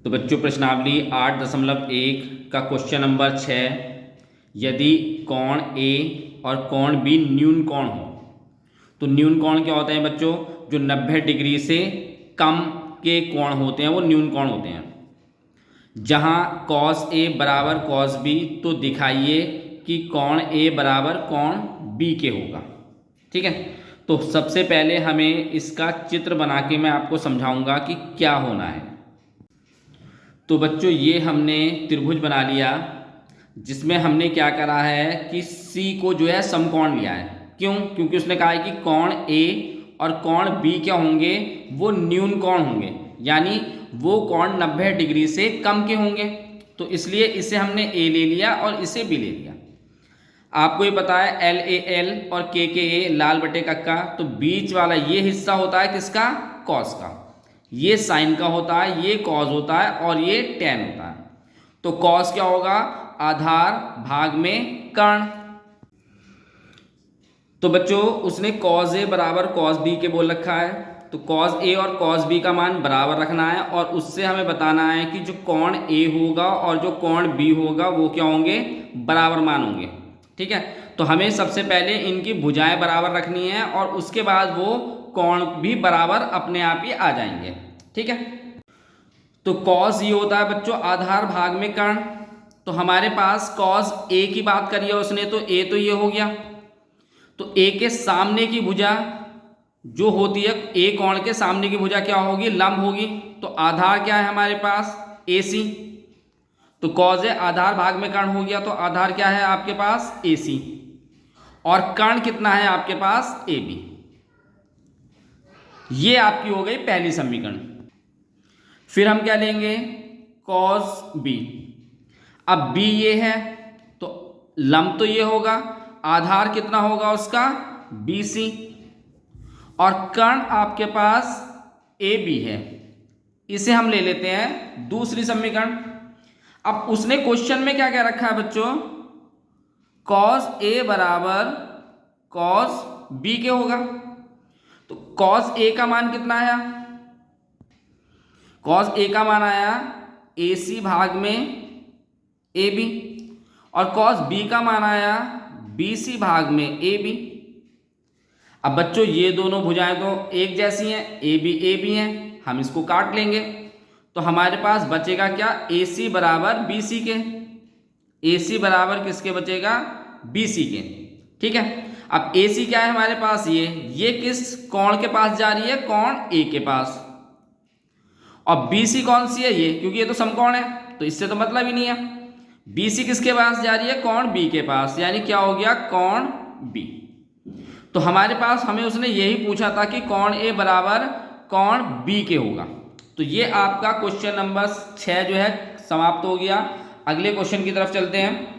तो बच्चों प्रश्नावली 8.1 का क्वेश्चन नंबर 6, यदि कोण ए और कोण बी न्यून कोण हो तो न्यून कोण क्या होते हैं बच्चों? जो 90 डिग्री से कम के कोण होते हैं वो न्यून कोण होते हैं। जहां cos ए बराबर cos बी, तो दिखाइए कि कोण ए बराबर कोण बी के होगा। ठीक है, तो सबसे पहले हमें इसका चित्र बना के मैं आपको समझाऊंगा कि क्या होना है। तो बच्चों ये हमने त्रिभुज बना लिया, जिसमें हमने क्या करा है कि C को जो है समकोण लिया है। क्यों? क्योंकि उसने कहा है कि कोण A और कोण B क्या होंगे? वो न्यून कोण होंगे, यानी वो कोण 90 डिग्री से कम के होंगे। तो इसलिए इसे हमने A ले लिया और इसे B ले लिया। आपको ये पता है LAL और KKA लाल बटे कक्का, तो बीच वाला ये हिस्सा होता है किसका? कॉस का। ये साइन का होता है, ये कॉस होता है और ये टेन होता है। तो कॉस क्या होगा? आधार भाग में कर्ण। तो बच्चों उसने कॉस ए बराबर कॉस बी के बोल रखा है, तो कॉस ए और कॉस बी का मान बराबर रखना है और उससे हमें बताना है कि जो कोण ए होगा और जो कोण बी होगा वो क्या होंगे? बराबर मान होंगे। ठीक है, तो हमें सबसे पहले इनकी भुजाएं बराबर रखनी है और उसके बाद वो कोण भी बराबर अपने आप ही आ जाएंगे। ठीक है, तो कॉस ये होता है बच्चों आधार भाग में कर्ण। तो हमारे पास कॉस ए की बात करी है उसने, तो ए तो ये हो गया। तो ए के सामने की भुजा जो होती है, ए कोण के सामने की भुजा क्या होगी? लंब होगी। तो आधार क्या है हमारे पास? AC। तो कॉस ए आधार भाग में कर्ण हो गया, तो आधार क्या है आपके पास? AC। और कर्ण कितना है आपके पास? AB। ये आपकी हो गई पहली समीकरण। फिर हम क्या लेंगे? Cos B। अब B ये है तो लंब तो ये होगा, आधार कितना होगा उसका? BC। और कर्ण आपके पास AB है, इसे हम ले लेते हैं दूसरी समीकरण। अब उसने क्वेश्चन में क्या क्या रखा है बच्चों? कॉस A बराबर कॉस B के होगा। तो कॉस A का मान कितना आया? कॉस A का मान आया AC भाग में AB, और कॉस B का मान आया BC भाग में AB। अब बच्चों ये दोनों भुजाएं तो एक जैसी हैं, AB हैं, हम इसको काट लेंगे। तो हमारे पास बचेगा क्या? AC बराबर BC के। AC बराबर किसके बचेगा? BC के। ठीक है, अब AC क्या है हमारे पास? ये किस कोण के पास जा रही है? कोण A के पास। और BC कौन सी है? ये, क्योंकि ये तो समकोण है, तो इससे तो मतलब ही नहीं है। BC किसके पास जा रही है? कोण B के पास, यानी क्या हो गया? कोण B। तो हमारे पास हमें उसने यही पूछा था कि कोण A बराबर कोण B के होगा। तो ये आपका क्वेश्चन नंबर 6 जो है समाप्त हो गया। अगले क्वेश्चन की तरफ चलते हैं।